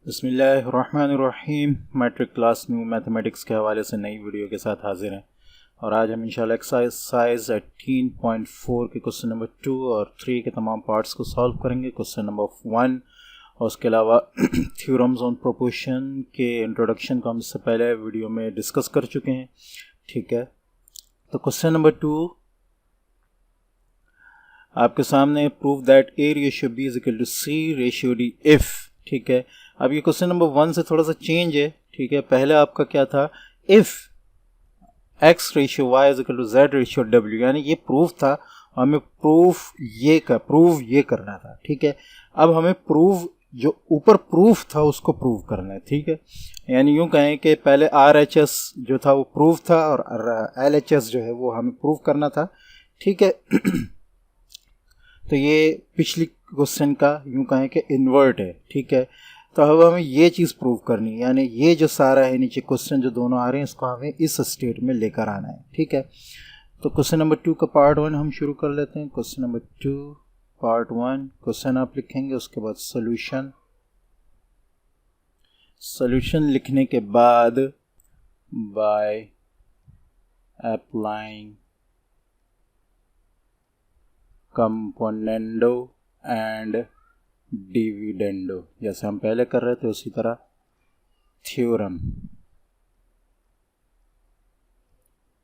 बिस्मिल्लाहिर्रहमानिर्रहीम। Matric class new mathematics के हवाले से नई वीडियो के साथ हाजिर हैं और आज हम इंशाल्लाह एक्सरसाइज 18.4 के क्वेश्चन नंबर 2 और 3 के तमाम पार्ट्स को सॉल्व करेंगे। क्वेश्चन नंबर 1 और उसके अलावा थ्योरम्स ऑन प्रोपोर्शन के इंट्रोडक्शन को हम इससे पहले वीडियो में डिस्कस कर चुके हैं। ठीक है, तो क्वेश्चन नंबर 2 आपके सामने, prove that A ratio B is equal to C ratio D if. ठीक है, अब ये क्वेश्चन नंबर 1 से थोड़ा सा चेंज है। ठीक है, पहले आपका क्या था, if X ratio Y is equal to Z ratio W, यानी ये प्रूफ था, हमें प्रूफ ये करना था। ठीक है, अब हमें प्रूफ जो ऊपर प्रूफ था उसको प्रूव करना है। ठीक है, यानी यूं कहें कि पहले आर एच एस जो था वो प्रूफ था और एल एच एस जो है वो हमें प्रूव करना था। ठीक है तो ये पिछली क्वेश्चन का यूं कहें कि इन्वर्ट है। ठीक है, तो अब हमें ये चीज़ प्रूव करनी है, यानी ये जो सारा है नीचे क्वेश्चन जो दोनों आ रहे हैं इसको हमें इस स्टेट में लेकर आना है। ठीक है, तो क्वेश्चन नंबर 2 का पार्ट 1 हम शुरू कर लेते हैं। क्वेश्चन नंबर 2 पार्ट 1, क्वेश्चन आप लिखेंगे, उसके बाद सॉल्यूशन लिखने के बाद bye applying componendo and dividendo, जैसे हम पहले कर रहे थे उसी तरह थ्योरम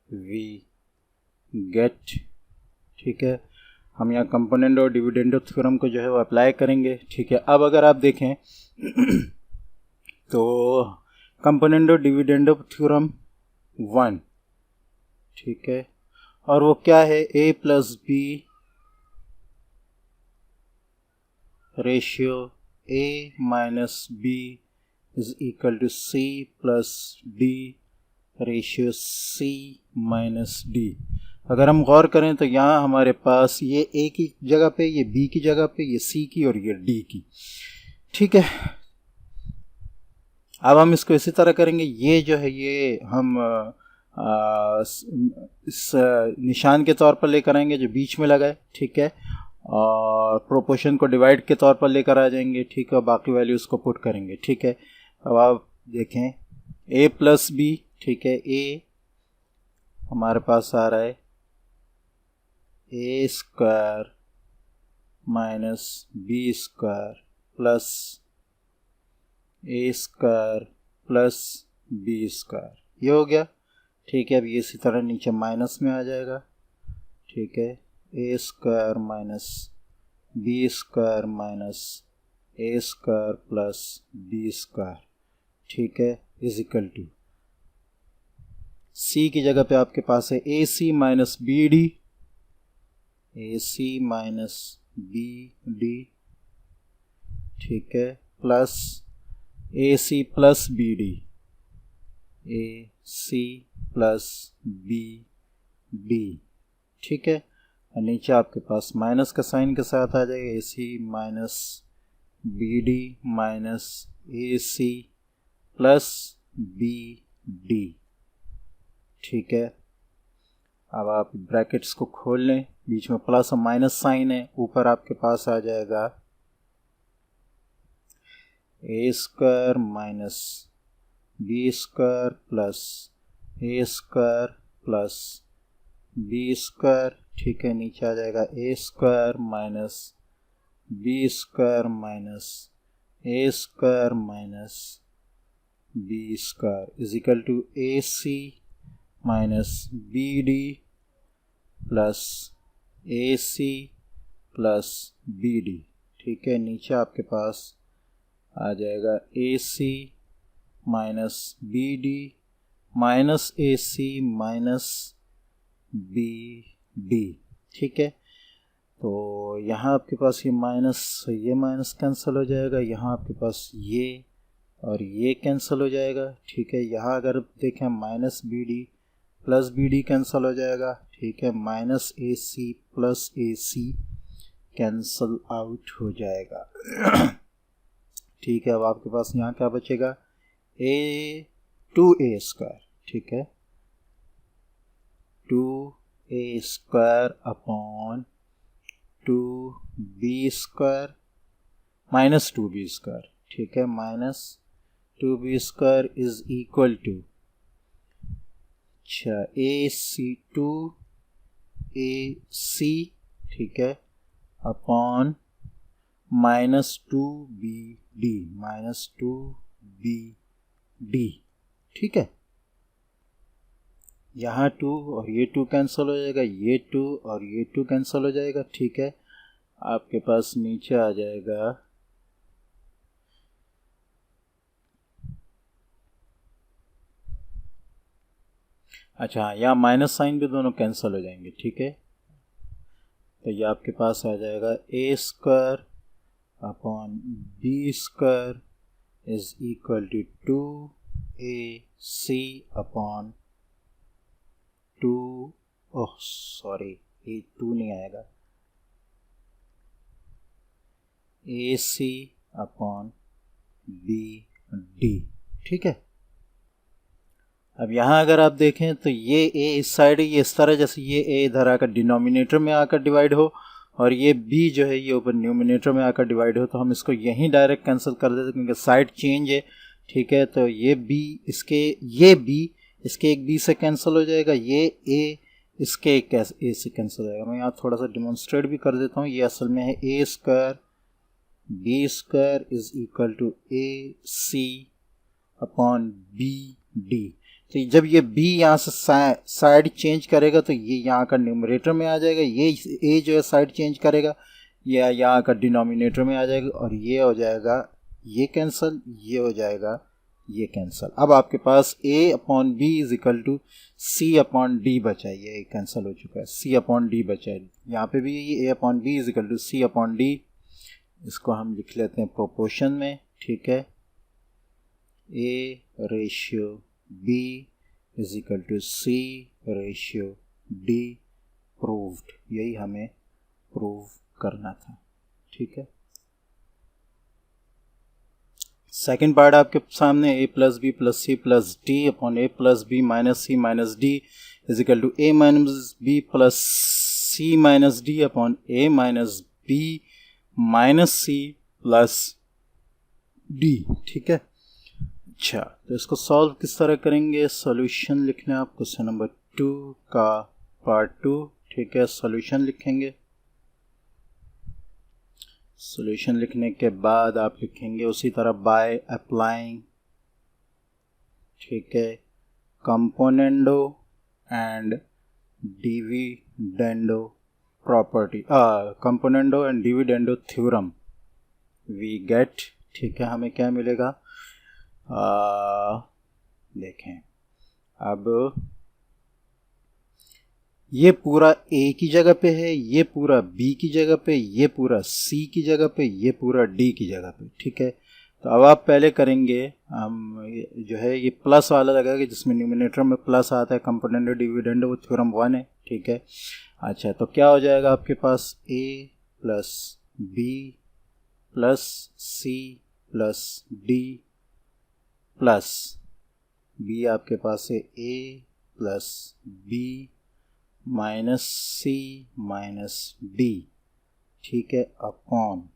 वी गेट। ठीक है, हम यहाँ कंपोनेंडो और डिविडेंडो थ्योरम को जो है वो अप्लाई करेंगे। ठीक है, अब अगर आप देखें तो कंपोनेंडो डिविडेंडो थ्योरम 1, ठीक है, और वो क्या है, ए plus B ratio A minus B is equal to C plus D ratio C minus D. अगर हम गौर करें तो यहाँ हमारे पास ये ए की जगह पे, ये बी की जगह पे, ये सी की और ये डी की। ठीक है, अब हम इसको इसी तरह करेंगे, ये जो है ये हम इस निशान के तौर पर लेकर आएंगे जो बीच में लगा है। ठीक है, और प्रोपोर्शन को डिवाइड के तौर पर लेकर आ जाएंगे। ठीक है, बाकी वैल्यूज़ को पुट करेंगे। ठीक है, अब आप देखें a प्लस बी, ठीक है, a हमारे पास आ रहा है a square minus B square plus a square plus B square, ये हो गया। ठीक है, अब ये इसी तरह नीचे माइनस में आ जाएगा। ठीक है, a square minus B square minus a square plus B square, ठीक है, इज इक्वल टू सी की जगह पे आपके पास है ए सी माइनस बी डी, ए सी माइनस बी डी, ठीक है, प्लस ए सी प्लस बी डी, ए सी प्लस बी डी। ठीक है, और नीचे आपके पास माइनस का साइन के साथ आ जाएगा, a c minus B d minus A C plus B d. ठीक है, अब आप ब्रैकेट्स को खोल लें, बीच में प्लस और माइनस साइन है, ऊपर आपके पास आ जाएगा a square minus B square plus a square plus B square. ठीक है, नीचे आ जाएगा a square minus B square minus a square minus B square is equal to a c minus B D plus A C plus B d. ठीक है, नीचे आपके पास आ जाएगा a c minus B d minus A c minus B d. ठीक है, तो यहाँ आपके पास ये माइनस कैंसिल हो जाएगा, यहाँ आपके पास ये और ये कैंसिल हो जाएगा। ठीक है, यहाँ अगर देखें minus B D plus B D cancel हो जाएगा। ठीक है, माइनस ए सी प्लस ए सी कैंसिल आउट हो जाएगा। ठीक है, अब आपके पास यहाँ क्या बचेगा, ए टू ए स्क्वायर, ठीक है, 2a square upon 2b square minus 2b square. ठीक है, minus 2b² is equal to, अच्छा, AC ठीक है, अपॉन -2BD ठीक है। यहाँ 2 और ये 2 कैंसिल हो जाएगा, ये 2 और ये 2 कैंसिल हो जाएगा, ठीक है। आपके पास नीचे आ जाएगा अच्छा, यहाँ माइनस साइन भी दोनों कैंसिल हो जाएंगे, ठीक है। तो ये आपके पास आ जाएगा A² upon B² is equal to 2AC upon 2, oh sorry, ये 2 नहीं आएगा, AC अपॉन BD ठीक है। अब यहाँ अगर आप देखें तो ये A इस साइड है, ये इस तरह, जैसे ये A इधर आकर डिनोमिनेटर में आकर डिवाइड हो और ये B जो है ये ऊपर न्यूमिनेटर में आकर डिवाइड हो, तो हम इसको यहीं डायरेक्ट कैंसिल कर देते क्योंकि साइड चेंज है, ठीक है। तो ये B ये B इसके एक B से कैंसिल हो जाएगा, ये A इसके एक A से कैंसिल हो जाएगा। मैं यहाँ थोड़ा सा डिमॉन्स्ट्रेट भी कर देता हूँ। ये असल में है A² B² is equal to AC upon BD। तो जब ये B यहाँ से साइड चेंज करेगा तो ये यहाँ का न्यूमरेटर में आ जाएगा, ये A जो है साइड चेंज करेगा, ये यहाँ का डिनोमिनेटर में आ जाएगा और ये हो जाएगा ये कैंसिल, ये हो जाएगा ये कैंसिल। अब आपके पास A upon B is equal to C upon D बचा है, ये कैंसिल हो चुका है, C अपॉन D बचा है। यहाँ पे भी ये A upon B is equal to C upon D, इसको हम लिख लेते हैं प्रोपोर्शन में, ठीक है। A ratio B is equal to C ratio D proved, यही हमें प्रूव करना था, ठीक है। सेकेंड पार्ट आपके सामने A plus B plus C plus D upon A plus B minus C minus D is equal to A minus B plus C minus D upon A minus B minus C plus D, ठीक है। अच्छा, तो इसको solve किस तरह करेंगे, solution लिखना है आप क्वेश्चन नंबर 2 का पार्ट 2, ठीक है। सॉल्यूशन लिखेंगे, सॉल्यूशन लिखने के बाद आप लिखेंगे उसी तरह बाय अप्लाइंग, ठीक है, componendo and dividendo property, componendo and dividendo theorem we get, ठीक है। हमें क्या मिलेगा, देखें, अब ये पूरा A की जगह पे है, ये पूरा B की जगह पे, ये पूरा C की जगह पे, ये पूरा D की जगह पे, ठीक है। तो अब आप पहले करेंगे, हम जो है ये प्लस वाला लगाएंगे जिसमें न्यूमिनेटर में प्लस आता है, कंपोनेंडो डिविडेंडो वो थ्योरम 1 है, ठीक है। अच्छा, तो क्या हो जाएगा आपके पास A plus B plus C plus D plus B आपके पास है A plus B minus C minus D, ठीक है, अपॉन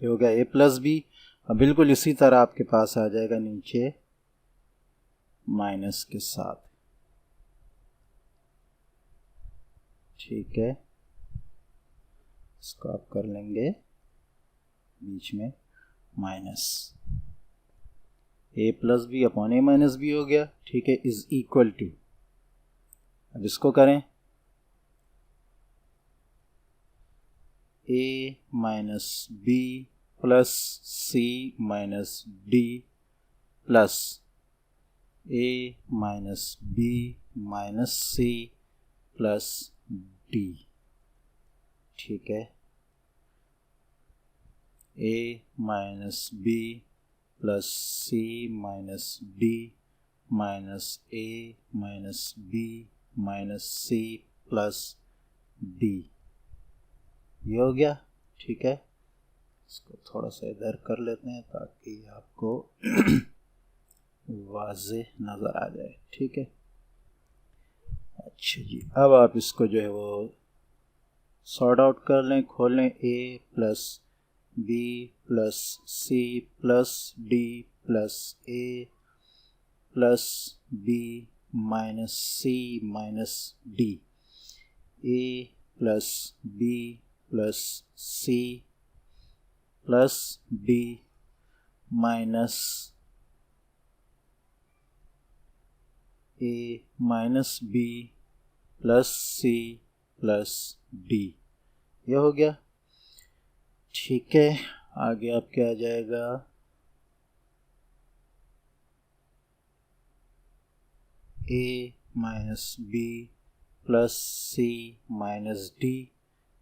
ये हो गया A प्लस B। अब बिल्कुल इसी तरह आपके पास आ जाएगा नीचे माइनस के साथ, ठीक है। इसको आप कर लेंगे बीच में minus, A plus B upon A minus B हो गया, ठीक है, इज इक्वल टू, अब इसको करें A minus B plus C minus D plus A minus B minus C plus D, ठीक है। A minus B plus C minus D minus A minus B minus C plus D, ये हो गया, ठीक है। इसको थोड़ा सा इधर कर लेते हैं ताकि आपको वाज़ेह नज़र आ जाए, ठीक है। अच्छा जी, अब आप इसको जो है वो सॉर्ट आउट कर लें, खोल लें। A plus B plus C plus D plus A plus B minus C minus D, A plus B plus C plus D minus A minus B plus C plus D. यह हो गया। ठीक है, आगे आप क्या आ जाएगा, a minus B plus c minus d,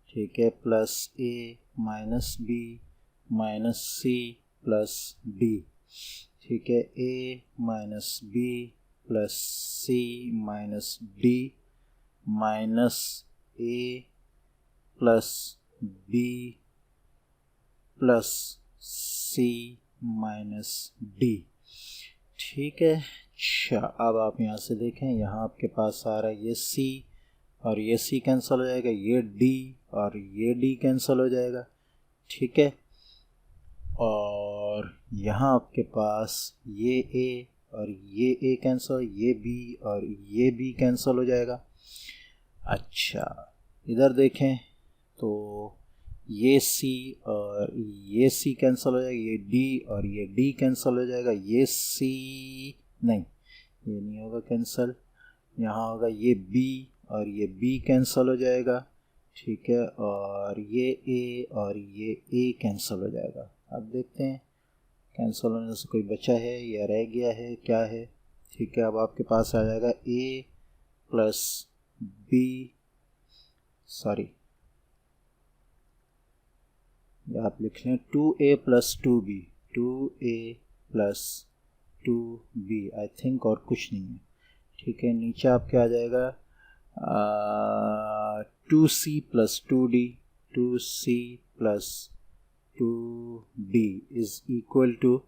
ठीक है, plus a minus b minus c plus d, ठीक है, a minus B plus c minus d minus a plus B plus c minus d. ठीक है, अच्छा अब आप यहाँ से देखें, यहाँ आपके पास आ रहा है ये सी और ये सी कैंसिल हो जाएगा, ये डी और ये डी कैंसिल हो जाएगा। ठीक है, और यहाँ आपके पास ये ए और ये ए कैंसिल, ये बी और ये बी कैंसिल हो जाएगा। अच्छा इधर देखें तो ये सी और ये सी कैंसिल हो जाएगा, ये डी और ये डी कैंसिल हो जाएगा, ये सी नहीं, ये नहीं होगा कैंसिल, यहाँ होगा ये बी और ये बी कैंसिल हो जाएगा। ठीक है, और ये ए और ये ए कैंसिल हो जाएगा। अब देखते हैं कैंसिल होने से कोई बचा है या रह गया है, क्या है। ठीक है, अब आपके पास आ जाएगा ए प्लस बी, सॉरी या आप लिख लें 2a plus 2b, 2a plus 2b I think, और कुछ नहीं है। ठीक है, नीचे आपके आ जाएगा 2c plus 2d, 2c plus 2d is equal to,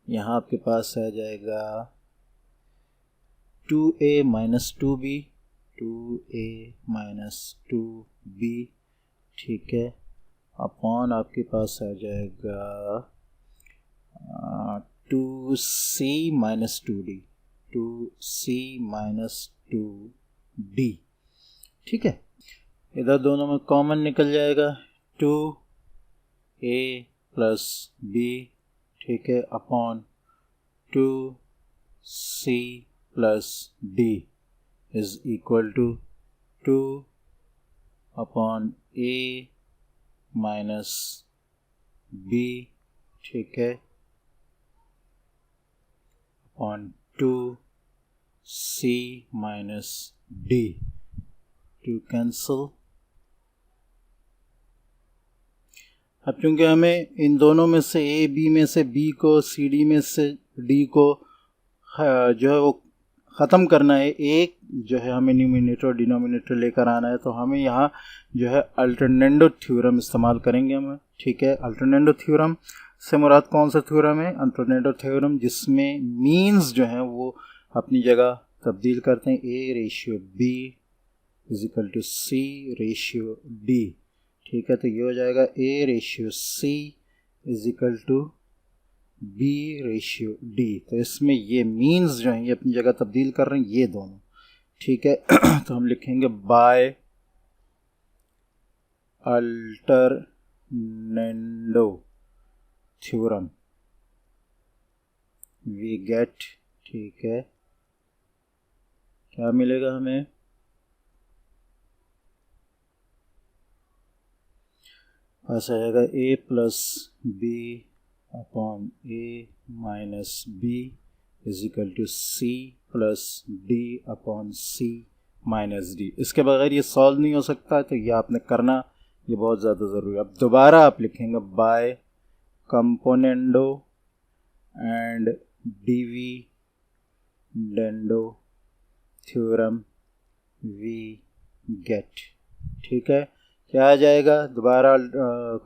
यहाँ आपके पास आ जाएगा 2a minus 2b, 2a minus 2b, ठीक है, अपॉन आपके पास आ जाएगा 2c minus 2d, 2c minus 2d। ठीक है, इधर दोनों में कॉमन निकल जाएगा 2a प्लस b, ठीक है, upon 2c plus d is equal to 2 upon a minus b, ठीक है, upon 2c minus d, two cancel. अब चूंकि हमें इन दोनों में से ए बी में से बी को, सी डी में से डी को जो है वो ख़त्म करना है, एक जो है हमें न्यूमिनेटर और डिनोमिनेटर लेकर आना है, तो हमें यहाँ जो है अल्टरनेंडो थ्योरम इस्तेमाल करेंगे हम। ठीक है, अल्टरनेंडो थ्योरम से मुराद कौन सा थ्योरम है, अल्टरनेंडो थ्योरम जिसमें मीन्स जो हैं वो अपनी जगह तब्दील करते हैं, A ratio B is equal to C ratio D. ठीक है, तो ये हो जाएगा A ratio C is equal to B ratio D. तो इसमें ये मीन्स जो हैं ये अपनी जगह तब्दील कर रहे हैं, ये दोनों। ठीक है, तो हम लिखेंगे by alternendo theorem we get, ठीक है, क्या मिलेगा हमें, पास आएगा a plus b upon a minus B is equal to C plus d upon c minus d. इसके बगैर ये सॉल्व नहीं हो सकता, तो ये आपने करना, ये बहुत ज़्यादा ज़रूरी है। अब दोबारा आप लिखेंगे by componendo and dividendo theorem we get. ठीक है, क्या आ जाएगा, दोबारा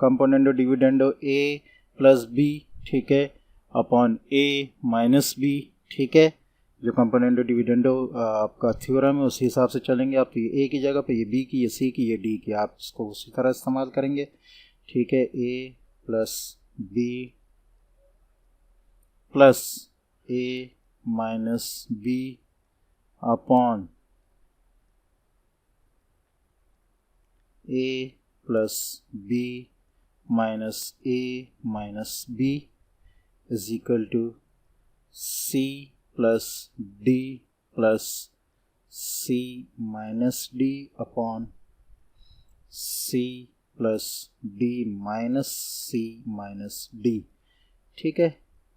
componendo dividendo A plus B, ठीक है, अपॉन ए माइनस बी। ठीक है, जो कंपोनेंडो डिविडेंडो आपका थ्योरम है उसी हिसाब से चलेंगे आप, तो ये ए की जगह पे ये बी की, ये सी की, ये डी की, आप इसको उसी तरह इस्तेमाल करेंगे। ठीक है, ए plus B plus a minus b upon a plus B minus A minus B is equal to C plus D plus c minus d upon c plus D minus C minus d. ठीक है,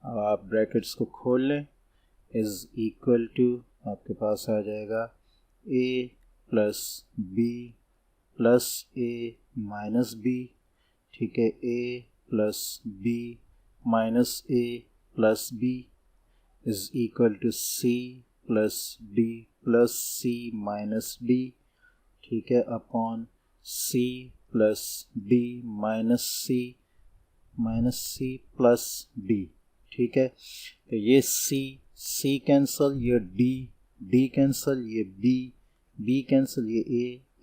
अब आप brackets को खोल लें, is equal to आपके पास आ जाएगा a plus B plus a minus b. ठीक है, ए plus B minus a plus b is equal to C plus D plus c minus d. ठीक है, upon c plus D minus c plus d. ठीक है, तो ये c cancel, ये d cancel, ये बी कैंसल, ये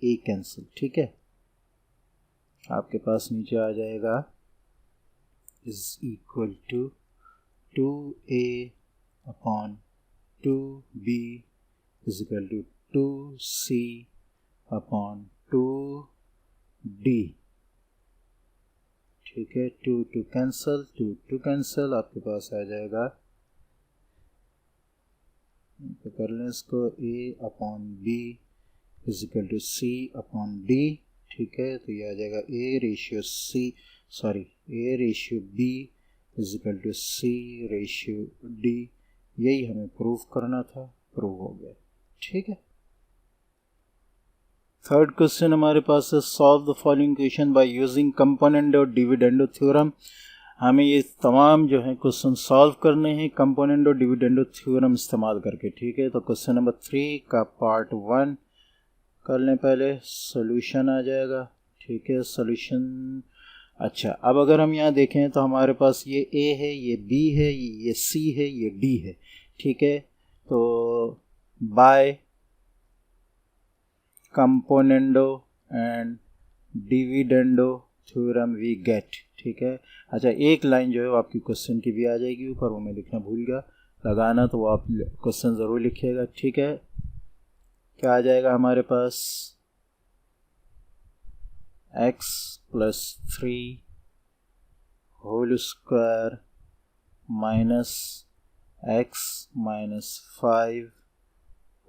ए कैंसल। ठीक है, आपके पास नीचे आ जाएगा is equal to 2a upon 2b is equal to 2c upon 2d। ठीक है, 2 कैंसल, आपके पास आ जाएगा, तो कर लें इसको, a upon b is equal to c upon d। ठीक है, तो ये आ जाएगा a ratio b is equal to c ratio d। यही हमें प्रूव करना था, प्रूव हो गया। ठीक है, थर्ड क्वेश्चन हमारे पास है solve the following equation by using componendo dividendo theorem. हमें ये तमाम जो है क्वेश्चन सॉल्व करने हैं कंपोनेंडो डिविडेंडो थ्योरम इस्तेमाल करके। ठीक है, तो क्वेश्चन नंबर 3 का पार्ट 1 कर लें, पहले सॉल्यूशन आ जाएगा। ठीक है, सॉल्यूशन। अच्छा, अब अगर हम यहाँ देखें तो हमारे पास ये a है, ये b है, ये c है, ये d है। ठीक है, तो by componendo and dividendo theorem we get. ठीक है, अच्छा एक लाइन जो है वो आपकी क्वेश्चन की भी आ जाएगी ऊपर, वो मैं लिखना भूल गया लगाना, तो वो आप क्वेश्चन ज़रूर लिखिएगा। ठीक है, क्या आ जाएगा हमारे पास, x plus 3 whole square minus x minus 5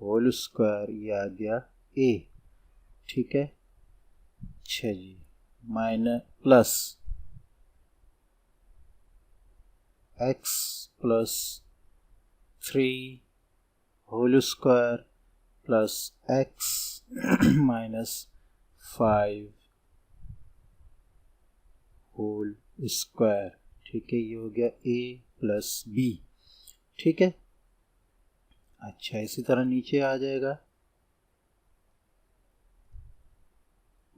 whole square, ये आ गया a। ठीक है, अच्छा जी, minus plus x plus 3 whole square plus x minus 5 whole square. ठीक है, ये हो गया a प्लस b। ठीक है, अच्छा इसी तरह नीचे आ जाएगा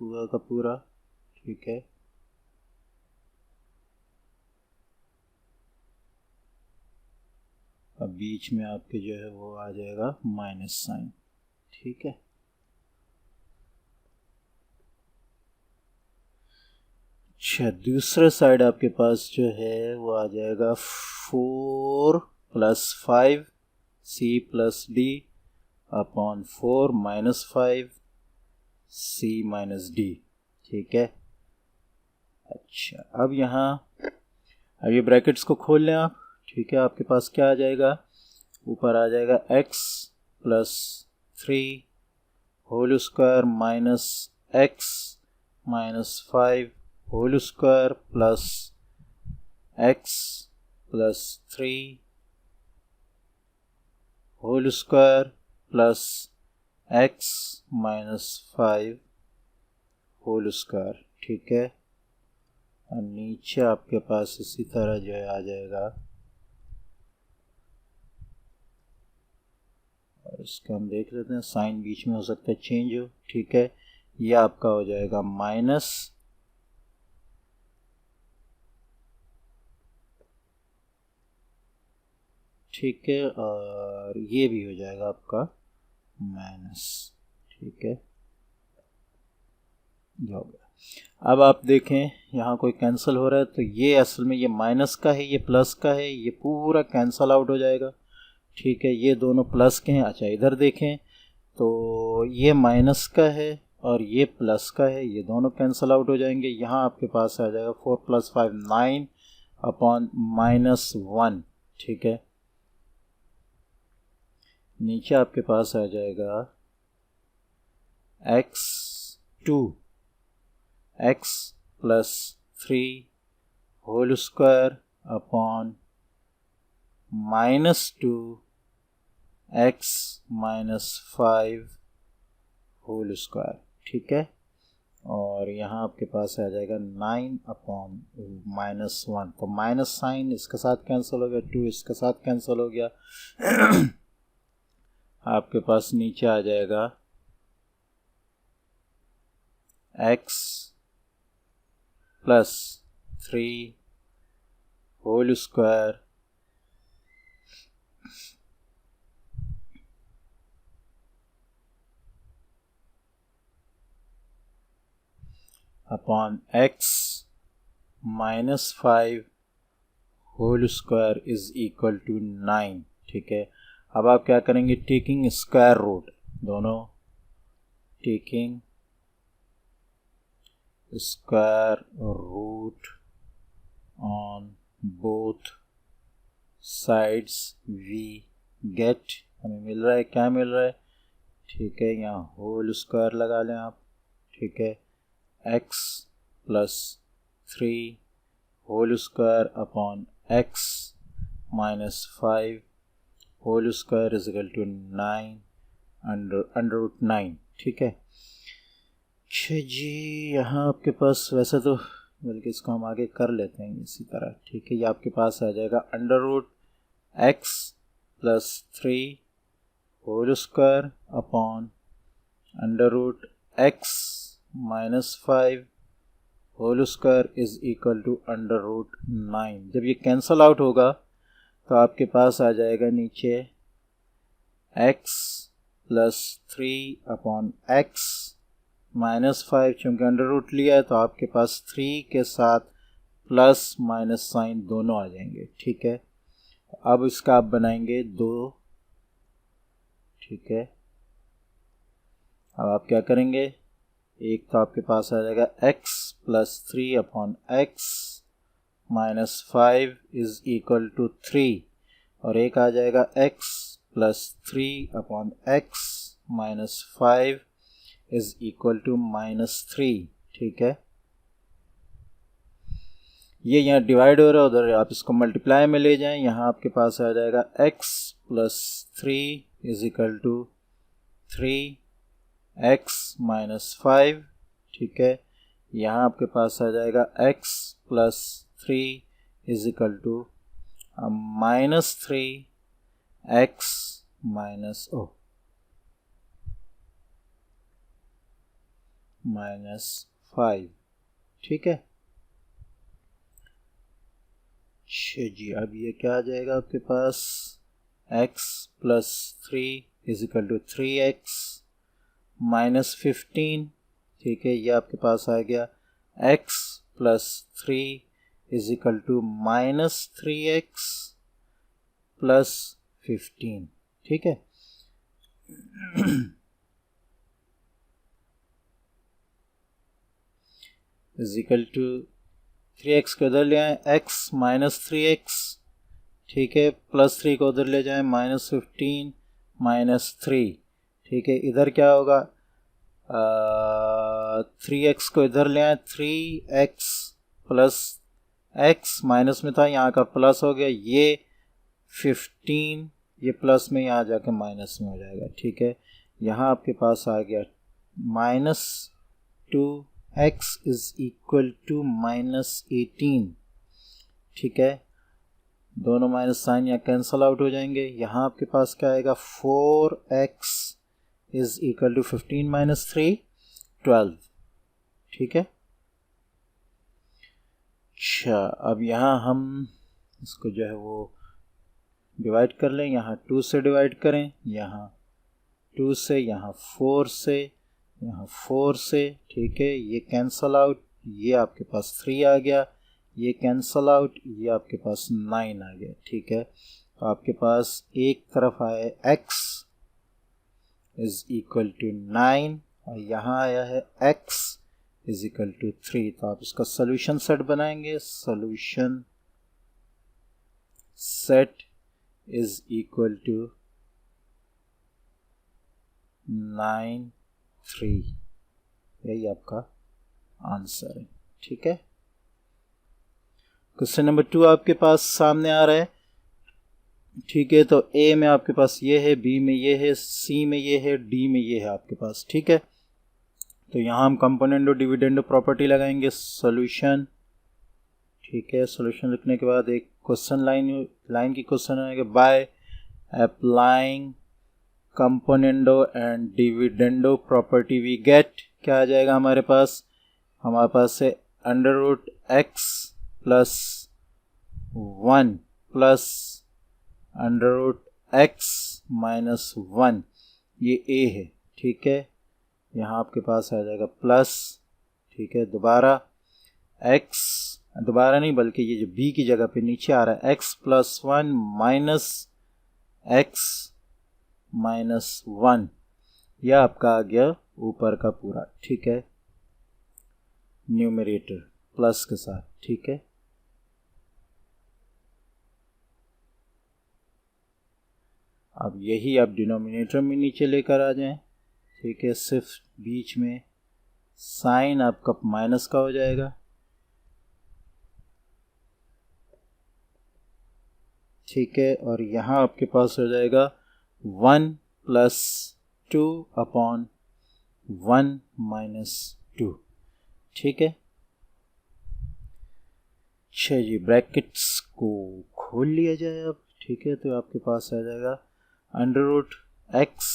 पूरा का पूरा। ठीक है, अब बीच में आपके जो है वो आ जाएगा माइनस साइन। ठीक है, अच्छा दूसरा साइड आपके पास जो है वो आ जाएगा 4 plus 5 c plus d upon 4 minus 5 c minus d. ठीक है, अच्छा अब यहाँ अब ये ब्रैकेट्स को खोल लें आप। ठीक है, आपके पास क्या आ जाएगा, ऊपर आ जाएगा x plus 3 whole square minus x minus 5 whole square plus x plus 3 whole square plus x minus 5 whole square. ठीक है, और नीचे आपके पास इसी तरह जो है आ जाएगा, और इसका हम देख लेते हैं, साइन बीच में हो सकता है चेंज हो। ठीक है, ये आपका हो जाएगा माइनस ठीक है, और ये भी हो जाएगा आपका माइनस। ठीक है, हो गया। अब आप देखें यहाँ कोई कैंसिल हो रहा है, तो ये असल में ये माइनस का है, ये प्लस का है, ये पूरा कैंसिल आउट हो जाएगा। ठीक है, ये दोनों प्लस के हैं। अच्छा इधर देखें तो ये माइनस का है और ये प्लस का है, ये दोनों कैंसिल आउट हो जाएंगे। यहाँ आपके पास आ जाएगा 4 + 5 9 अपॉन -1। ठीक है, नीचे आपके पास आ जाएगा x2 x + 3 whole square upon -2 x - 5 whole square. ठीक है, और यहाँ आपके पास आ जाएगा 9 अपॉन -1। तो माइनस साइन इसके साथ कैंसिल हो गया, 2 इसके साथ कैंसिल हो गया। आपके पास नीचे आ जाएगा x + 3 whole square upon x - 5 whole square is equal to 9। ठीक है, अब आप क्या करेंगे, टेकिंग स्क्वायर रूट, दोनों taking square root on both sides we get, हमें मिल रहा है, क्या मिल रहा है। ठीक है, यहाँ होल स्क्वायर लगा लें आप। ठीक है, x + 3 whole square upon x - 5 whole square is equal to 9 √9। ठीक है, अच्छा जी, यहाँ आपके पास वैसे तो बल्कि इसको हम आगे कर लेते हैं इसी तरह। ठीक है, ये आपके पास आ जाएगा √x + 3 whole square upon √x - 5 whole square is equal to √9। जब ये कैंसल आउट होगा तो आपके पास आ जाएगा नीचे x + 3 अपॉन x - 5, चूँकि अंडर रूट लिया है तो आपके पास 3 के साथ प्लस माइनस साइन दोनों आ जाएंगे। ठीक है, अब इसका आप बनाएंगे 2। ठीक है, अब आप क्या करेंगे, एक तो आपके पास आ जाएगा x + 3 upon x - 5 is equal to 3, और एक आ जाएगा x + 3 upon x - 5 is equal to -3। ठीक है, ये यहाँ डिवाइड हो रहा है, उधर आप इसको मल्टीप्लाई में ले जाएं। यहाँ आपके पास आ जाएगा x + 3 is equal to 3x - 5। ठीक है, यहाँ आपके पास आ जाएगा x + 3 is equal to -3x -5। ठीक है, अच्छा जी, अब ये क्या आ जाएगा आपके पास, x + 3 is equal to 3x - 15। ठीक है, ये आपके पास आ गया x + 3 is equal to -3x + 15। ठीक है, इज इक्वल टू 3x को उधर ले आए, x - 3x। ठीक है, +3 को उधर ले जाएं, -15 -3। ठीक है, इधर क्या होगा, 3x को इधर ले आए, 3x + x माइनस में था, यहाँ का प्लस हो गया, ये 15 ये प्लस में यहाँ जाके माइनस में हो जाएगा। ठीक है, यहाँ आपके पास आ गया -2x इज इक्वल टू -18। ठीक है, दोनों माइनस साइन यहाँ कैंसल आउट हो जाएंगे। यहाँ आपके पास क्या आएगा, 4x इज इक्वल टू 15 - 3 12। ठीक है, अच्छा अब यहाँ हम इसको जो है वो डिवाइड कर लें, यहाँ 2 से डिवाइड करें, यहाँ 2 से, यहाँ 4 से, यहाँ 4 से, ठीक है, ये कैंसल आउट, ये आपके पास 3 आ गया, ये कैंसल आउट, ये आपके पास 9 आ गया, ठीक है। तो आपके पास एक तरफ आया x इज इक्वल टू 9 और यहाँ आया है x इज इक्वल टू 3। तो आप इसका सोल्यूशन सेट बनाएंगे, solution set is equal to 9 3, यही आपका आंसर है, ठीक है। क्वेश्चन नंबर 2 आपके पास सामने आ रहा है, ठीक है। तो ए में आपके पास ये है, बी में ये है, सी में ये है, डी में ये है आपके पास, ठीक है। तो यहाँ हम कंपोनेंट और डिविडेंड प्रॉपर्टी लगाएंगे, सॉल्यूशन, ठीक है। सॉल्यूशन लिखने के बाद एक क्वेश्चन लाइन की क्वेश्चन आएगा, by applying componendo and dividendo property we get, क्या आ जाएगा हमारे पास है under root x plus 1 plus under root x minus 1, ये ए है, ठीक है। यहाँ आपके पास आ जाएगा प्लस, ठीक है, दोबारा नहीं बल्कि ये जो b की जगह पे नीचे आ रहा है x plus 1 minus x minus 1, यह आपका आ गया ऊपर का पूरा, ठीक है, न्यूमरेटर प्लस के साथ, ठीक है। अब यही आप डिनोमिनेटर में नीचे लेकर आ जाएं, ठीक है। सिर्फ बीच में साइन आपका माइनस का हो जाएगा, ठीक है। और यहाँ आपके पास हो जाएगा 1 प्लस 2 अपॉन 1 माइनस 2, ठीक है। जी, ब्रैकेट्स को खोल लिया जाए अब, ठीक है। तो आपके पास आ जाएगा under root x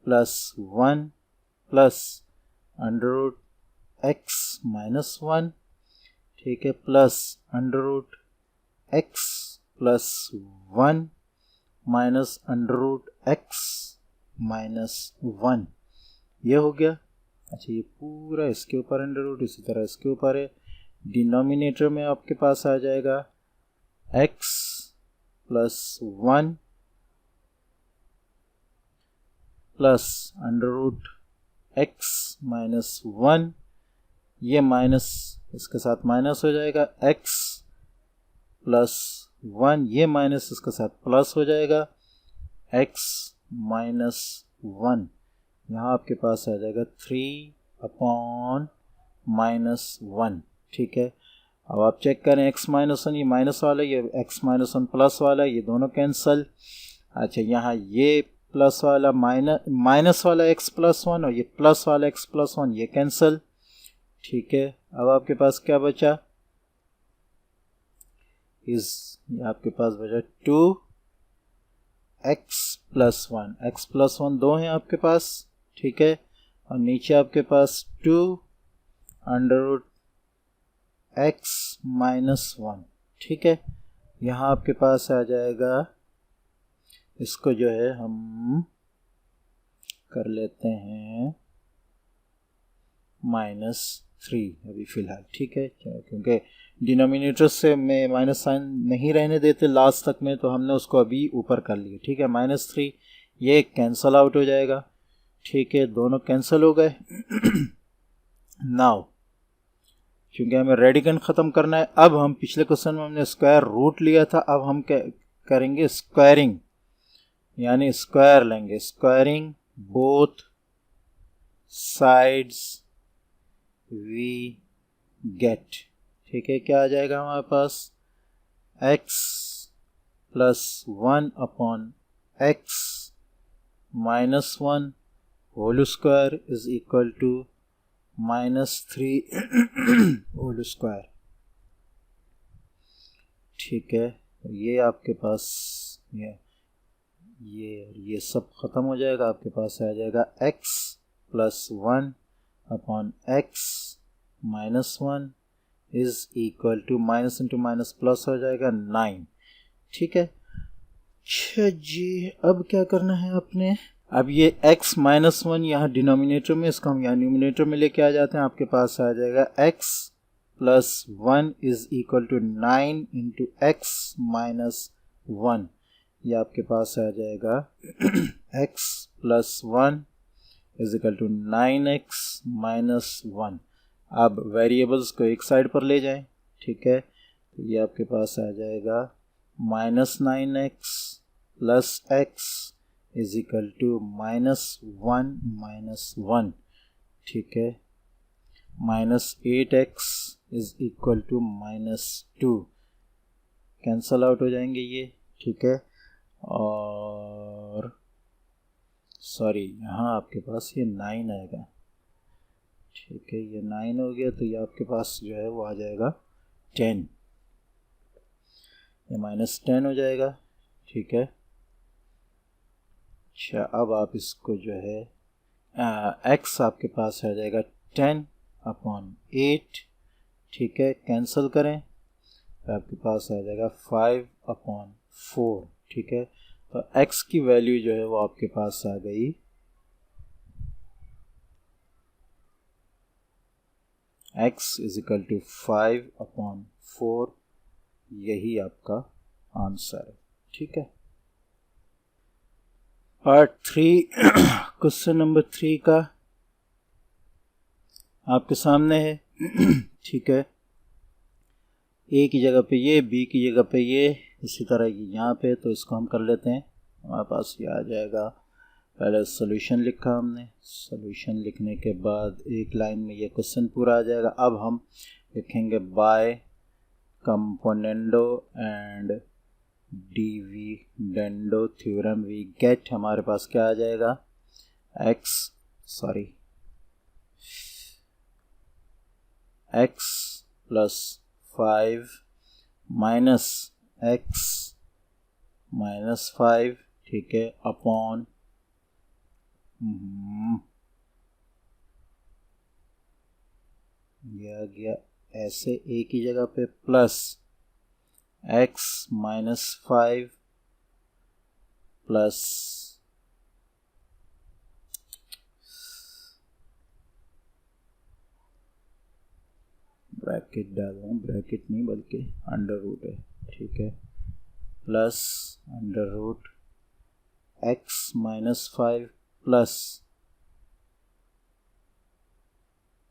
plus 1 plus under root x minus 1, ठीक है, plus under root x plus 1 minus under root x minus 1, ये हो गया। अच्छा, ये पूरा इसके ऊपर अंडर रूट, इसी तरह इसके ऊपर है। डिनोमिनेटर में आपके पास आ जाएगा x plus 1 plus under root x minus 1, ये माइनस इसके साथ माइनस हो जाएगा, x प्लस 1, ये माइनस इसके साथ प्लस हो जाएगा, x माइनस 1, यहाँ आपके पास आ जाएगा 3 अपॉन माइनस 1, ठीक है। अब आप चेक करें x माइनस 1, ये माइनस वाला, ये x माइनस 1 प्लस वाला, ये दोनों कैंसल। अच्छा, यहाँ ये प्लस वाला माइनस वाला x प्लस 1 और ये प्लस वाला x प्लस 1, ये कैंसल, ठीक है। अब आपके पास क्या बचा, आपके पास बचा 2x प्लस 1, x प्लस 1 दो हैं आपके पास, ठीक है। और नीचे आपके पास 2 अंडर रूट x माइनस 1, ठीक है। यहाँ आपके पास आ जाएगा, इसको जो है हम कर लेते हैं -3 अभी फिलहाल, ठीक है, क्योंकि डिनोमिनेटर से में माइनस साइन नहीं रहने देते लास्ट तक में, तो हमने उसको अभी ऊपर कर लिया, ठीक है। -3 ये कैंसल आउट हो जाएगा, ठीक है, दोनों कैंसल हो गए। नाउ क्योंकि हमें रेडिकन ख़त्म करना है, अब हम पिछले क्वेश्चन में हमने स्क्वायर रूट लिया था, अब हम क्या करेंगे, स्क्वायरिंग, यानी स्क्वायर लेंगे, squaring both sides we get, ठीक है। क्या आ जाएगा हमारे पास, x plus 1 upon x minus 1 whole square is equal to -3 whole square, ठीक है। ये आपके पास ये सब ख़त्म हो जाएगा, आपके पास आ जाएगा x plus 1 upon x minus 1 is equal to minus into minus plus हो जाएगा 9, ठीक है। अच्छा जी, अब क्या करना है आपने, अब ये x -1 यहाँ डिनोमिनेटर में, इसको हम यहाँ न्यूमिनेटर में लेके आ जाते हैं। आपके पास आ जाएगा x + 1 is equal to 9 into x - 1। ये आपके पास आ जाएगा x + 1 is equal to 9x - 1। अब वेरिएबल्स को एक साइड पर ले जाएं, ठीक है। तो ये आपके पास आ जाएगा -9x + x is equal to -1 - 1, ठीक है। -8x is equal to -2, cancel out हो जाएंगे ये, ठीक है। और सॉरी, यहाँ आपके पास ये 9 आएगा, ठीक है। ये 9 हो गया, तो ये आपके पास जो है वो आ जाएगा 10, ये -10 हो जाएगा, ठीक है। अच्छा, अब आप इसको जो है x आपके पास आ जाएगा 10/8, ठीक है। कैंसिल करें तो आपके पास आ जाएगा 5/4, ठीक है। तो x की वैल्यू जो है वो आपके पास आ गई x इज इक्वल टू 5/4, यही आपका आंसर है, ठीक है। पार्ट 3 क्वेश्चन नंबर 3 का आपके सामने है, ठीक है। ए की जगह पे ये, बी की जगह पे ये, इसी तरह यहाँ पे, तो इसको हम कर लेते हैं। हमारे पास ये आ जाएगा, पहले सॉल्यूशन लिखा हमने, सॉल्यूशन लिखने के बाद एक लाइन में ये क्वेश्चन पूरा आ जाएगा। अब हम लिखेंगे by componendo and dividendo theorem we get, हमारे पास क्या आ जाएगा, x + 5 माइनस x - 5, ठीक है, अपॉन ये आ गया ऐसे a की जगह पे, प्लस x - 5 प्लस ब्रैकेट डाल रहा हूँ, ब्रैकेट नहीं बल्कि अंडर रूट है, ठीक है, plus under root x - 5 plus,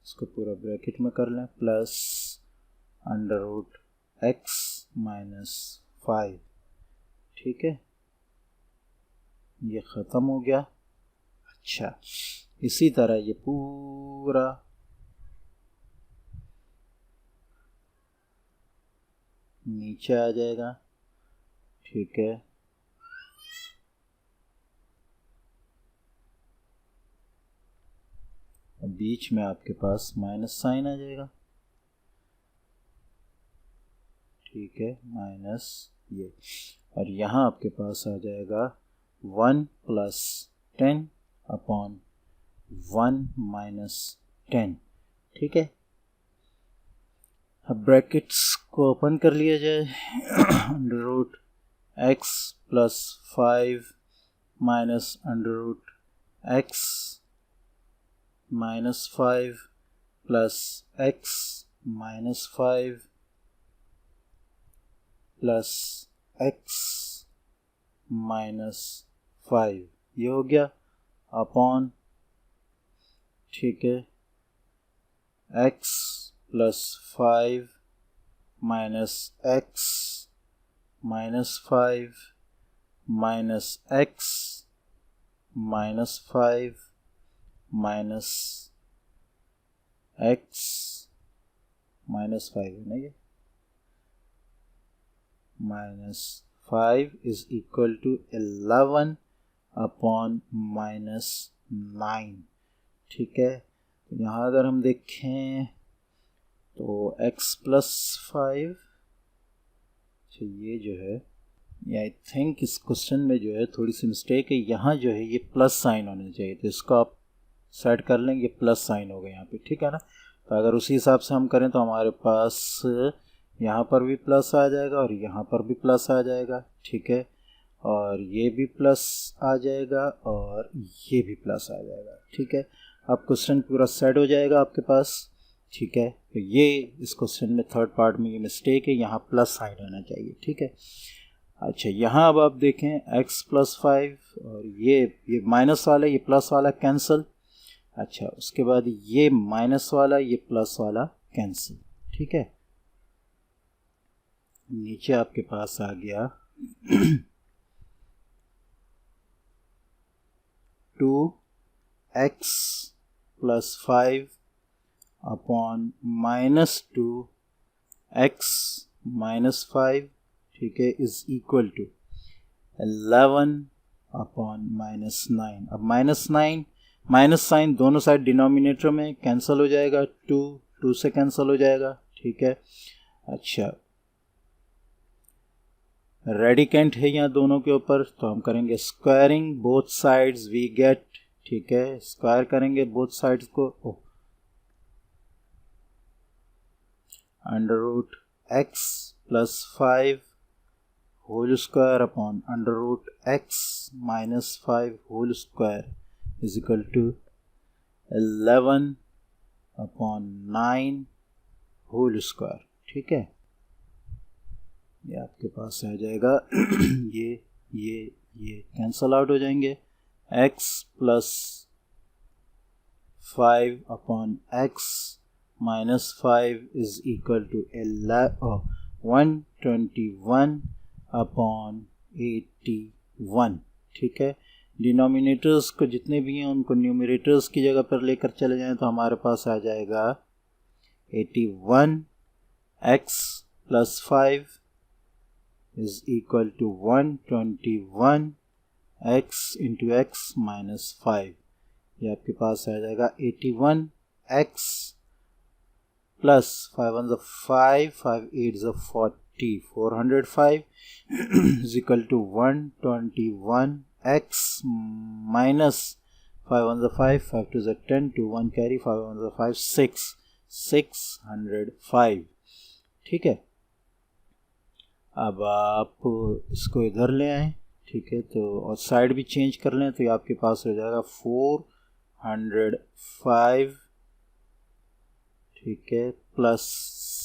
इसको पूरा ब्रैकेट में कर लें, प्लस अंडर रूट x - 5, ठीक है। ये ख़त्म हो गया। अच्छा, इसी तरह ये पूरा नीचे आ जाएगा, ठीक है। बीच में आपके पास माइनस साइन आ जाएगा, ठीक है, माइनस ये, और यहाँ आपके पास आ जाएगा 1 + 10/1 - 10, ठीक है। अब ब्रैकेट्स को ओपन कर लिया जाए, under root x + 5 minus under root x - 5 plus x - 5 plus x - 5, ये हो गया, अपॉन, ठीक है, x + 5 minus x - 5 minus x - 5 minus x - 5 है ना, ये -5 इज इक्वल टू 11/-9, ठीक है। यहाँ अगर हम देखें तो x + 5, अच्छा ये जो है, ये आई थिंक इस क्वेश्चन में जो है थोड़ी सी मिस्टेक है, यहाँ जो है ये प्लस साइन होना चाहिए, तो इसको आप सेट कर लेंगे, प्लस साइन होगा यहाँ पे, ठीक है ना। तो अगर उसी हिसाब से हम करें तो हमारे पास यहाँ पर भी प्लस आ जाएगा और यहाँ पर भी प्लस आ जाएगा, ठीक है, और ये भी प्लस आ जाएगा और और ये भी प्लस आ जाएगा। ठीक है, अब क्वेश्चन पूरा सेट हो जाएगा आपके पास। ठीक है, तो ये इस क्वेश्चन में थर्ड पार्ट में ये मिस्टेक है, यहाँ प्लस साइन होना चाहिए। ठीक है, अच्छा यहाँ अब आप देखें x + 5 और ये माइनस वाला ये प्लस वाला कैंसिल। अच्छा उसके बाद ये माइनस वाला ये प्लस वाला कैंसिल। ठीक है, नीचे आपके पास आ गया 2x + 5 अपॉन -2x - 5, ठीक है, इज इक्वल टू 11 अपॉन -9। अब -9 माइनस साइन दोनों साइड डिनोमिनेटर में कैंसिल हो जाएगा, 2 से कैंसिल हो जाएगा। ठीक है, अच्छा रेडिकेंट है यहाँ दोनों के ऊपर, तो हम करेंगे squaring both sides we get. ठीक है, स्क्वायर करेंगे बोथ साइड्स को, √x + 5 whole square upon √x - 5 whole square is equal to 11 upon 9 whole square. ठीक है, ये आपके पास आ जाएगा ये कैंसल आउट हो जाएंगे। x + 5 upon x - 5 is equal to 121 upon 81। ठीक है, डिनोमिनेटर्स को जितने भी हैं उनको न्यूमरेटर्स की जगह पर लेकर चले जाएं तो हमारे पास आ जाएगा 81 x + 5 is equal to 121 x × x - 5। ये आपके पास आ जाएगा 81 x + 5 1 5 5 8 40 405 is equal to 121 x minus 5 1 5 5 2 10 2 1 carry 5 1 5 605। ठीक है, अब आप इसको इधर ले आए। ठीक है, तो और साइड भी चेंज कर लें तो ये आपके पास हो जाएगा 405। ठीक है, +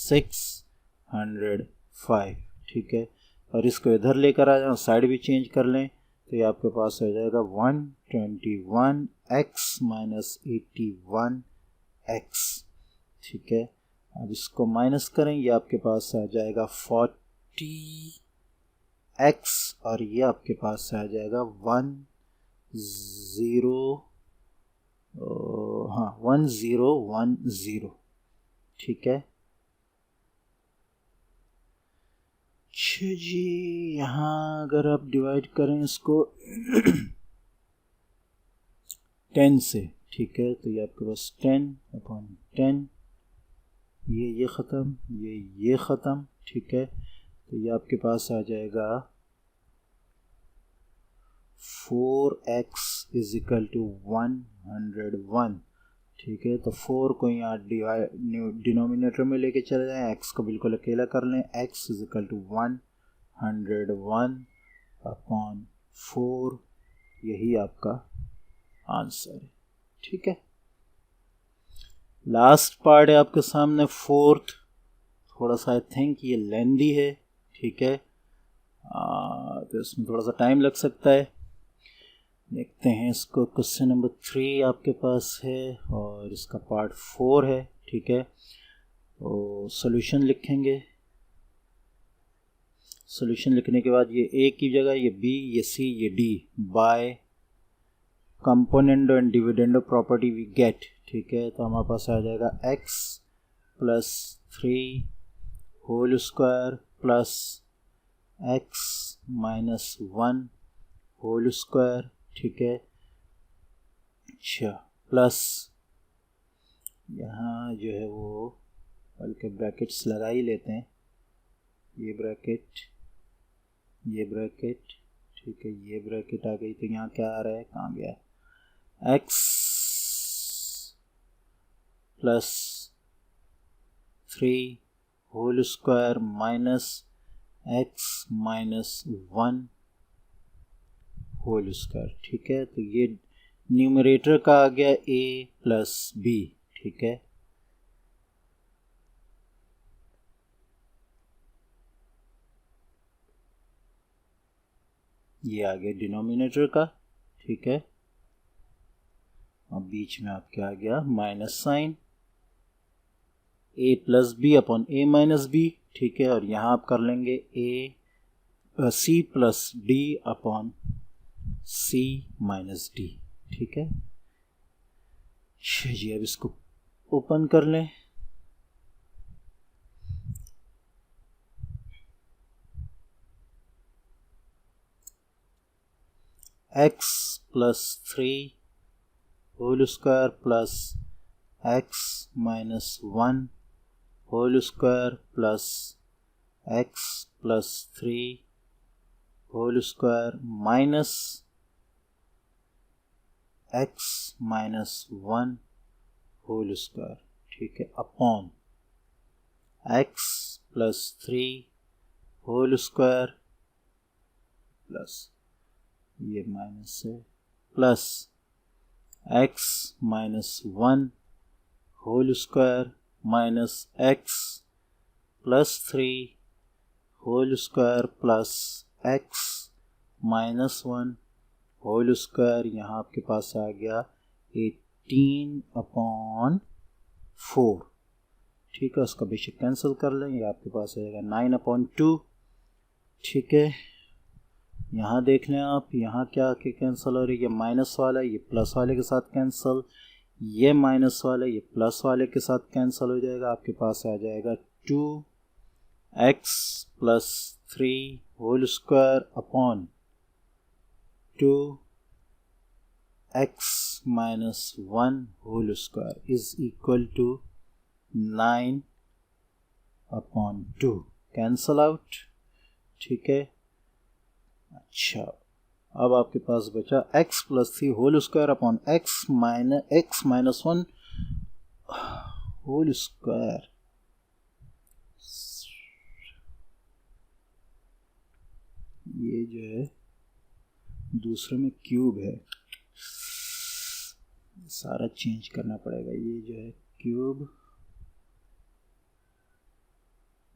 605। ठीक है, और इसको इधर लेकर आ जाओ, साइड भी चेंज कर लें तो ये आपके पास हो जाएगा 121 x - 81 x। ठीक है, अब इसको माइनस करें, ये आपके पास आ जाएगा 40 x और ये आपके पास आ जाएगा 1010। ठीक है, अच्छा जी, यहाँ अगर आप डिवाइड करें इसको 10 से, ठीक है, तो ये आपके पास 10 अपॉन 10, ये ख़त्म, ये ख़त्म। ठीक है, तो ये आपके पास आ जाएगा 4x इज इक्वल टू 101। ठीक है, तो 4 को यहाँ डिनोमिनेटर में लेके चले जाएं, x को बिल्कुल अकेला कर लें, x is equal to 101 upon 4, यही आपका आंसर है। ठीक है, लास्ट पार्ट है आपके सामने, फोर्थ, थोड़ा सा आई थिंक ये लेंदी है। ठीक है, तो इसमें थोड़ा सा टाइम लग सकता है, देखते हैं इसको। क्वेश्चन नंबर 3 आपके पास है और इसका पार्ट 4 है। ठीक है, तो सॉल्यूशन लिखेंगे। सॉल्यूशन लिखने के बाद ये a की जगह ये b, ये c, ये d by componendo and dividendo property we get. ठीक है, तो हमारे पास आ जाएगा x + 3 whole square plus x - 1 whole square. ठीक है, अच्छा, प्लस यहाँ जो है वो बल्कि ब्रैकेट्स लगा ही लेते हैं, ये ब्रैकेट, ये ब्रैकेट। ठीक है, ये ब्रैकेट आ गई, तो यहाँ क्या आ रहा है, कहाँ गया, x + 3 whole square minus x - 1 whole square. ठीक है, तो ये न्यूमरेटर का आ गया a प्लस b, ठीक है। ये आ गया डिनोमिनेटर का, ठीक है। अब बीच में आपके आ गया minus sign, a plus b upon a minus b, ठीक है। और यहाँ आप कर लेंगे c plus d upon c minus d, ठीक है। जी अब इसको ओपन कर लें। x plus 3 whole square plus x minus 1 whole square plus x plus 3 whole square minus x minus 1 whole square, ठीक है, upon x plus 3 whole square plus ये माइनस है plus x minus 1 whole square minus x plus 3 whole square plus x minus 1 whole square. यहाँ आपके पास आ गया 18 upon 4, ठीक है। उसका बेशक कैंसिल कर लें, ये आपके पास आ जाएगा 9 अपॉन 2, ठीक है। यहाँ देख लें आप, यहाँ क्या के कैंसिल हो रही है, ये माइनस वाला ये प्लस वाले के साथ कैंसिल, ये माइनस वाला ये प्लस वाले के साथ कैंसिल हो जाएगा। आपके पास आ जाएगा 2x plus 3 whole square upon 2x minus 1 whole square is equal to 9 upon 2, cancel out, ठीक है। अच्छा अब आपके पास बचा x plus 3 whole square upon x minus 1 whole square. ये जो है दूसरे में क्यूब है, सारा चेंज करना पड़ेगा। ये जो है क्यूब,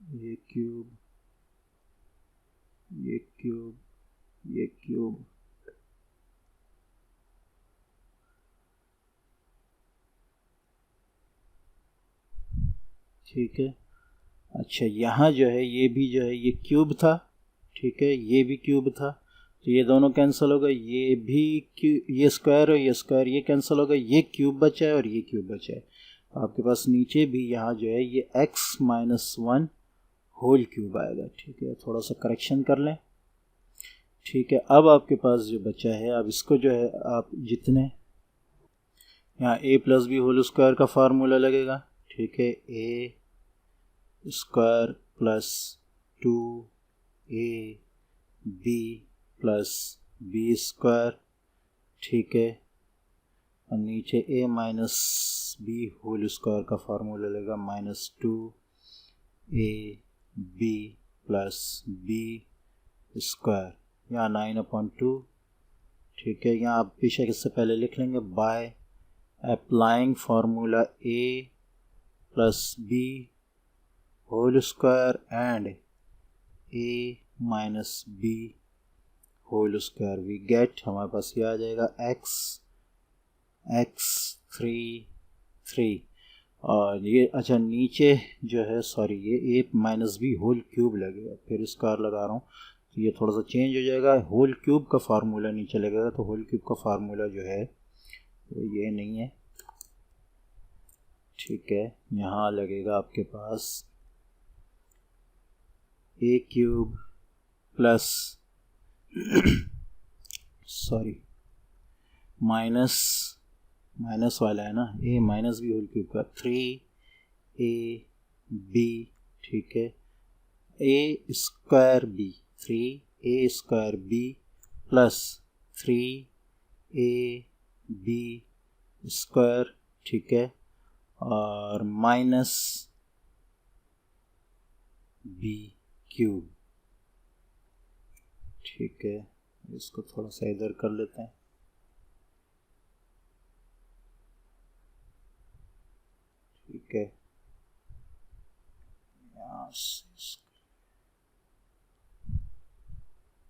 ये क्यूब, ये क्यूब, ये क्यूब, ठीक है। अच्छा यहाँ जो है ये भी जो है ये क्यूब था, ठीक है, ये भी क्यूब था, तो ये दोनों कैंसिल हो गए। ये भी ये स्क्वायर और ये स्क्वायर ये कैंसिल हो गए, ये क्यूब बचा है और ये क्यूब बचा है। आपके पास नीचे भी यहाँ जो है ये x माइनस 1 होल क्यूब आएगा, ठीक है। थोड़ा सा करेक्शन कर लें, ठीक है। अब आपके पास जो बचा है, अब इसको जो है आप जितने यहाँ a plus b whole square का फार्मूला लगेगा, ठीक है, a square plus 2ab plus B square, ठीक है। और नीचे a minus b whole square का फार्मूला लगेगा minus 2ab plus B square, यहाँ 9/2, ठीक है। यहाँ आप बेशक इससे पहले लिख लेंगे by applying formula a plus b whole square and a minus b whole square we get, हमारे पास ये आ जाएगा x 3 और ये अच्छा नीचे जो है सॉरी ये a minus b whole cube लगेगा, फिर स्क्वायर लगा रहा हूँ तो ये थोड़ा सा चेंज हो जाएगा। होल क्यूब का फार्मूला नीचे लगेगा, तो होल क्यूब का फार्मूला जो है तो ये नहीं है, ठीक है। यहाँ लगेगा आपके पास a cube plus sorry minus वाला है ना, a minus b whole cube का 3ab, ठीक है, a square b 3a square b plus 3ab square, ठीक है, और माइनस बी क्यूब, ठीक है। इसको थोड़ा सा इधर कर लेते हैं, ठीक है,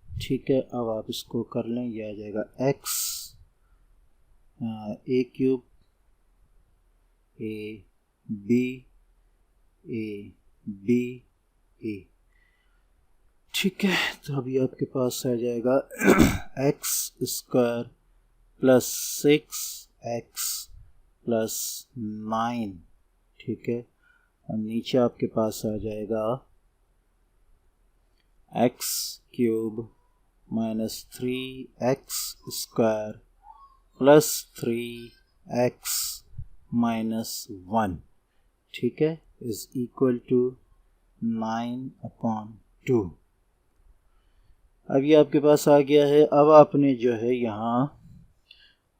ठीक है। अब आप इसको कर लें, ये आ जाएगा x a cube a b a, ठीक है। तो अभी आपके पास आ जाएगा x square plus 6x plus 9, ठीक है। और नीचे आपके पास आ जाएगा x cube minus 3x square plus 3x minus 1, ठीक है, इज इक्वल टू 9/2। अब ये आपके पास आ गया है। अब आपने जो है यहाँ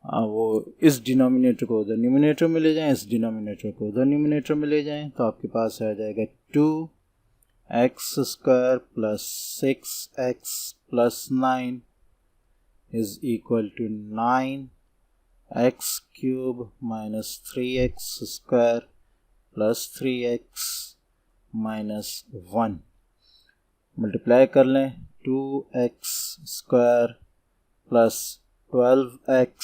वो इस डिनोमिनेटर को उधर न्यूमिनेटर में ले जाएं, इस डिनोमिनेटर को उधर न्यूमिनेटर में ले जाएं, तो आपके पास आ जाएगा 2x square plus 6x plus 9 is equal to 9x cube minus 3x square plus 3x minus 1। Multiply कर लें, 2x square plus 12x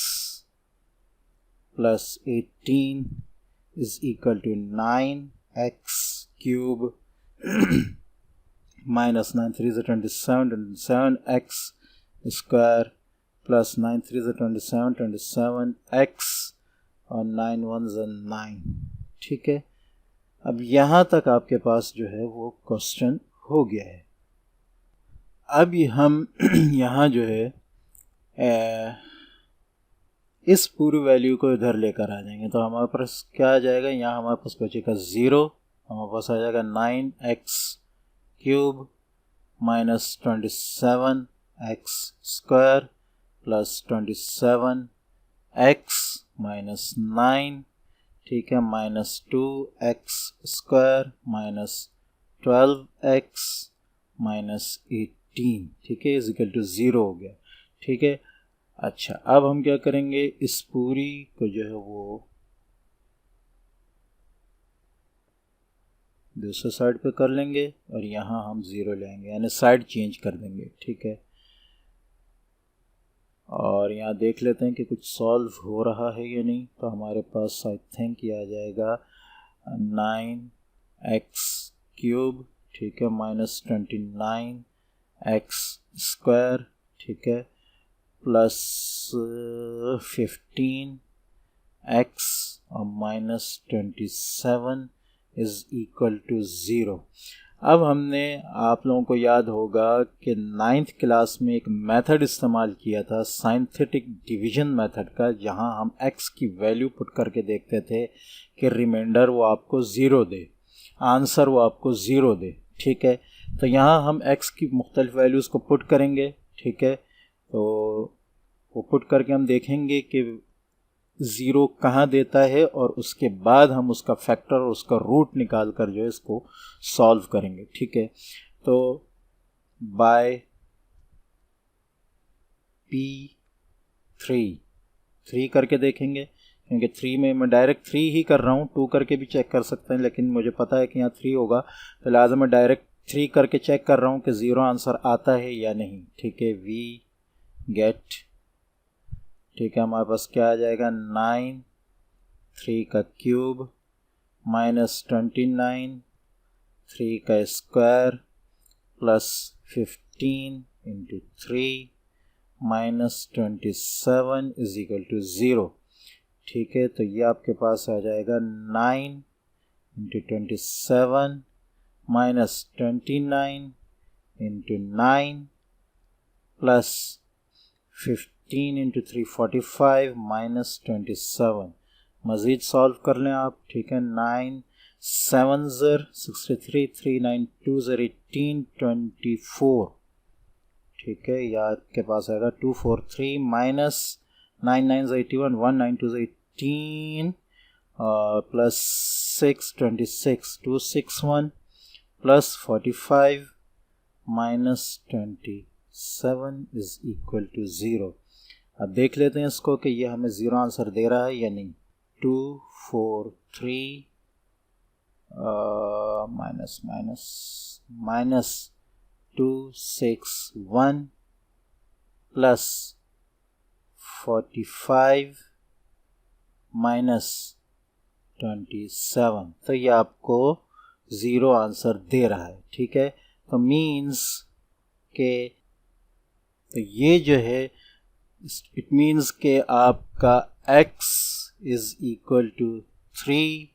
plus 18 is equal to 9x cube minus 9 3 से 27 27x स्क्वायर प्लस 9 3 से 27 27x और 9 1 से 9, ठीक है। अब यहाँ तक आपके पास जो है वो क्वेश्चन हो गया है। अब हम यहाँ जो है इस पूरी वैल्यू को इधर लेकर आ जाएंगे, तो हमारे पास क्या आ जाएगा, यहाँ हमारे पास बचेगा 0, हमारे पास आ जाएगा 9x cube minus 27x square plus 27x minus 9, ठीक है, minus 2x square minus 12x minus 18, ठीक है, इज इक्वल टू 0 हो गया, ठीक है। अच्छा, अब हम क्या करेंगे, इस पूरी को जो है वो दूसरे साइड पे कर लेंगे और यहाँ हम 0 लेंगे, यानी साइड चेंज कर देंगे, ठीक है। और यहाँ देख लेते हैं कि कुछ सॉल्व हो रहा है या नहीं। तो हमारे पास आई थिंक ये आ जाएगा 9x क्यूब, ठीक है, माइनस 29x स्क्वायर, ठीक है, प्लस 15x और माइनस 27 इज इक्वल टू 0। अब हमने, आप लोगों को याद होगा कि 9th क्लास में एक मेथड इस्तेमाल किया था साइंथेटिक डिवीजन मेथड का, जहां हम x की वैल्यू पुट करके देखते थे कि रिमाइंडर वो आपको 0 दे, आंसर वो आपको 0 दे, ठीक है। तो यहाँ हम x की मुख्तलिफ वैल्यूज़ को पुट करेंगे, ठीक है। तो वो पुट करके हम देखेंगे कि 0 कहाँ देता है और उसके बाद हम उसका फैक्टर और उसका रूट निकाल कर जो है इसको सॉल्व करेंगे, ठीक है। तो बाय P3 करके देखेंगे, क्योंकि 3 में मैं डायरेक्ट 3 ही कर रहा हूँ, 2 करके भी चेक कर सकते हैं, लेकिन मुझे पता है कि यहाँ 3 होगा, तो लिहाजा मैं डायरेक्ट 3 करके चेक कर रहा हूँ कि 0 आंसर आता है या नहीं, ठीक है। वी गेट, ठीक है, हमारे पास क्या आ जाएगा, 9 3 का क्यूब माइनस 29 3 का square plus 15 into 3 minus 27 is equal to 0, ठीक है। तो ये आपके पास आ जाएगा 9 into 27 minus 29 into 9 plus 15 into 3 45 minus 27। मज़ीद सॉल्व कर लें आप, ठीक है। 9 7 63 3 9 2 18 24, ठीक है। या आपके पास आएगा 243 minus 9 9 81 1 9 2 18 plus 6 26 261 plus 45 minus 27 is equal to 0। अब देख लेते हैं इसको कि ये हमें 0 आंसर दे रहा है या नहीं। 2 4 3 minus minus minus 261 plus 45 minus 27, तो ये आपको 0 आंसर दे रहा है। ठीक है, तो मीन्स के तो ये जो है इट मीन्स के आपका x इज इक्वल टू 3,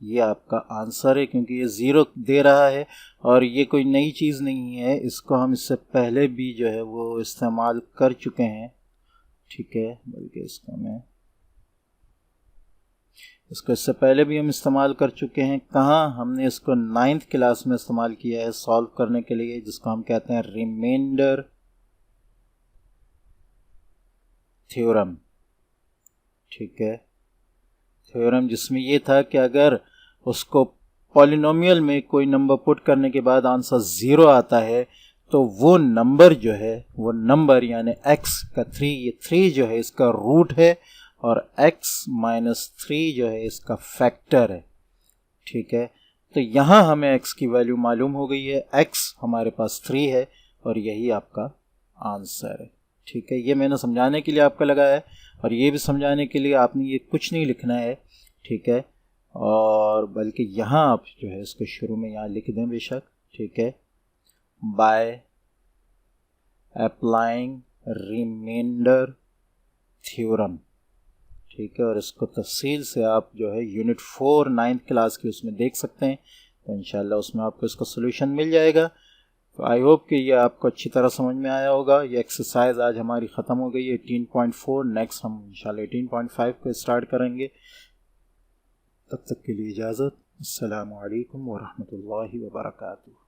ये आपका आंसर है, क्योंकि ये 0 दे रहा है और ये कोई नई चीज़ नहीं है, इसको हम इससे पहले भी जो है वो इस्तेमाल कर चुके हैं। ठीक है, बल्कि इसको इससे पहले भी हम इस्तेमाल कर चुके हैं। कहाँ? हमने इसको 9th क्लास में इस्तेमाल किया है सॉल्व करने के लिए, जिसको हम कहते हैं रिमाइंडर थ्योरम। ठीक है, थ्योरम जिसमें ये था कि अगर उसको पॉलिनोमियल में कोई नंबर पुट करने के बाद आंसर 0 आता है तो वो नंबर जो है, वो नंबर यानी x का 3, ये 3 जो है इसका रूट है और x माइनस 3 जो है इसका फैक्टर है। ठीक है, तो यहाँ हमें x की वैल्यू मालूम हो गई है, x हमारे पास 3 है और यही आपका आंसर है। ठीक है, ये मैंने समझाने के लिए आपका लगाया है और ये भी समझाने के लिए आपने ये कुछ नहीं लिखना है। ठीक है, और बल्कि यहाँ आप जो है इसको शुरू में यहाँ लिख दें बेशक। ठीक है, बाय अप्लाइंग रिमाइंडर थ्योरम। ठीक है, और इसको तफसील से आप जो है यूनिट 4 9th क्लास की उसमें देख सकते हैं, तो इंशाल्लाह उसमें आपको इसका सोल्यूशन मिल जाएगा। तो आई होप कि ये आपको अच्छी तरह समझ में आया होगा। ये एक्सरसाइज आज हमारी ख़त्म हो गई है 18.4, नेक्स्ट हम इंशाल्लाह 18.5 को स्टार्ट करेंगे। तब तक के लिए इजाज़त। अस्सलामु अलैकुम व रहमतुल्लाहि व बरकातुहू।